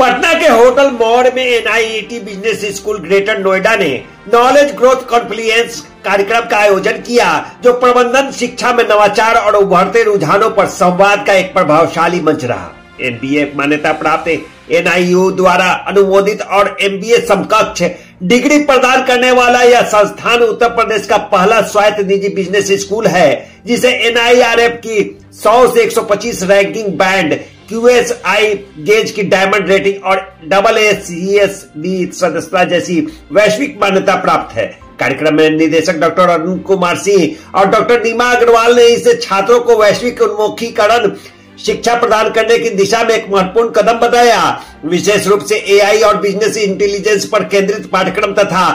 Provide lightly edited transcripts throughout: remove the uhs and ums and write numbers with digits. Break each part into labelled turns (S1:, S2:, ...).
S1: पटना के होटल मोड़ में एनआईईटी बिजनेस स्कूल ग्रेटर नोएडा ने नॉलेज ग्रोथ कॉन्फ्लुएंस कार्यक्रम का आयोजन किया, जो प्रबंधन शिक्षा में नवाचार और उभरते रुझानों पर संवाद का एक प्रभावशाली मंच रहा। एनबीए मान्यता प्राप्त एनआईयू द्वारा अनुमोदित और एमबीए समकक्ष डिग्री प्रदान करने वाला यह संस्थान उत्तर प्रदेश का पहला स्वायत्त निजी बिजनेस स्कूल है, जिसे एनआईआरएफ की 100 से 125 रैंकिंग बैंड, QSI गेज की डायमंड रेटिंग और AACSB सदस्यता जैसी वैश्विक मान्यता प्राप्त है। कार्यक्रम में निदेशक डॉक्टर अरुण कुमार सिंह और डॉक्टर नीमा अग्रवाल ने इसे छात्रों को वैश्विक उन्मुखीकरण शिक्षा प्रदान करने की दिशा में एक महत्वपूर्ण कदम बताया। विशेष रूप से AI और बिजनेस इंटेलिजेंस पर केंद्रित पाठ्यक्रम तथा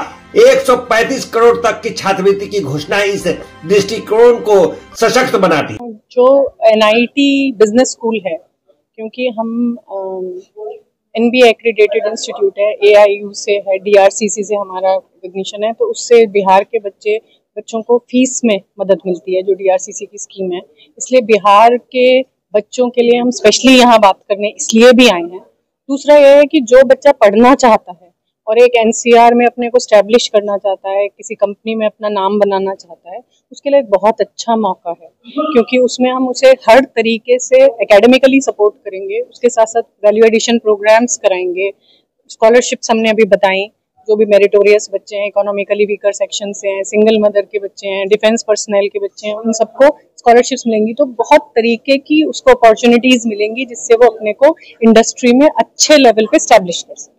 S1: 135 करोड़ तक की छात्रवृत्ति की घोषणा इस दृष्टिकोण को सशक्त बनाती।
S2: जो NIT बिजनेस स्कूल है, क्योंकि हम NBA एक्रीडेटेड इंस्टीट्यूट है, AIU से है, DRCC से हमारा रिकॉग्निशन है, तो उससे बिहार के बच्चों को फीस में मदद मिलती है, जो DRCC की स्कीम है। इसलिए बिहार के बच्चों के लिए हम स्पेशली यहाँ बात करने इसलिए भी आए हैं। दूसरा यह है कि जो बच्चा पढ़ना चाहता है और एक NCR में अपने को स्टैब्लिश करना चाहता है, किसी कंपनी में अपना नाम बनाना चाहता है, उसके लिए एक बहुत अच्छा मौका है, क्योंकि उसमें हम उसे हर तरीके से एकेडमिकली सपोर्ट करेंगे, उसके साथ साथ वैल्यू एडिशन प्रोग्राम्स कराएंगे, स्कॉलरशिप्स हमने अभी बताई, जो भी मेरिटोरियस बच्चे हैं, इकोनॉमिकली वीकर सेक्शन से हैं, सिंगल मदर के बच्चे हैं, डिफेंस पर्सनल के बच्चे हैं, उन सबको स्कॉलरशिप्स मिलेंगी। तो बहुत तरीके की उसको अपॉर्चुनिटीज मिलेंगी, जिससे वो अपने को इंडस्ट्री में अच्छे लेवल पे स्टैब्लिश कर सके।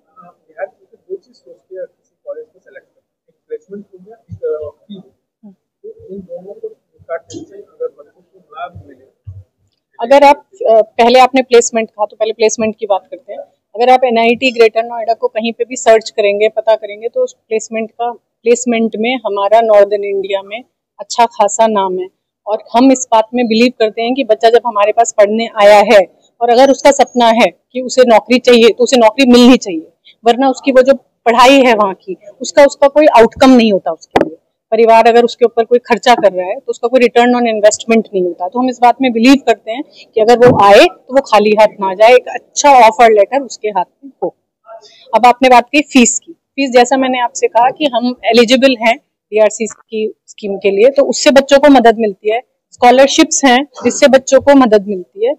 S2: अगर आप पहले आपने प्लेसमेंट कहा, तो पहले प्लेसमेंट की बात करते हैं। अगर आप NIT ग्रेटर नोएडा को कहीं पे भी सर्च करेंगे, पता करेंगे, तो उस प्लेसमेंट में हमारा नॉर्दर्न इंडिया में अच्छा खासा नाम है। और हम इस बात में बिलीव करते हैं कि बच्चा जब हमारे पास पढ़ने आया है और अगर उसका सपना है कि उसे नौकरी चाहिए, तो उसे नौकरी मिलनी चाहिए, वरना उसकी वो जो पढ़ाई है वहाँ की, उसका कोई आउटकम नहीं होता उसके लिए। परिवार अगर उसके ऊपर कोई खर्चा कर रहा है तो उसका कोई रिटर्न ऑन इन्वेस्टमेंट नहीं होता। तो हम इस बात में बिलीव करते हैं कि अगर वो आए तो वो खाली हाथ ना जाए, एक अच्छा ऑफर लेटर उसके हाथ में हो। अब आपने बात की फीस की। फीस जैसा मैंने आपसे कहा कि हम एलिजिबल हैं DRC की स्कीम के लिए, तो उससे बच्चों को मदद मिलती है। स्कॉलरशिप्स हैं जिससे बच्चों को मदद मिलती है।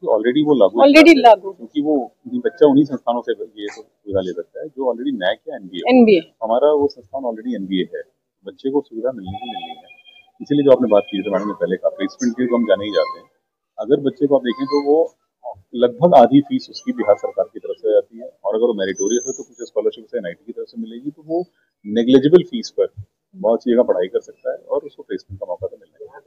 S3: ऑलरेडी वो लागू क्योंकि वो बच्चा उन्हीं संस्थानों से ये सुविधा ले सकता है जो ऑलरेडी NAC या NBA। हमारा वो संस्थान ऑलरेडी NBA है, बच्चे को सुविधा मिलनी ही मिलनी है। इसीलिए जो आपने बात की थी मैडम ने पहले कहा, प्लेसमेंट के तो हम जाने ही जाते हैं। अगर बच्चे को आप देखें तो वो लगभग आधी फीस उसकी बिहार सरकार की तरफ से जाती है, और अगर वो मेरिटोरियस है तो कुछ स्कॉलरशिप से NIT की तरफ से मिलेगी, तो वो नेग्लिजिबल फीस पर बहुत सी जगह पढ़ाई कर सकता है और उसको प्लेसमेंट का मौका तो मिलना है।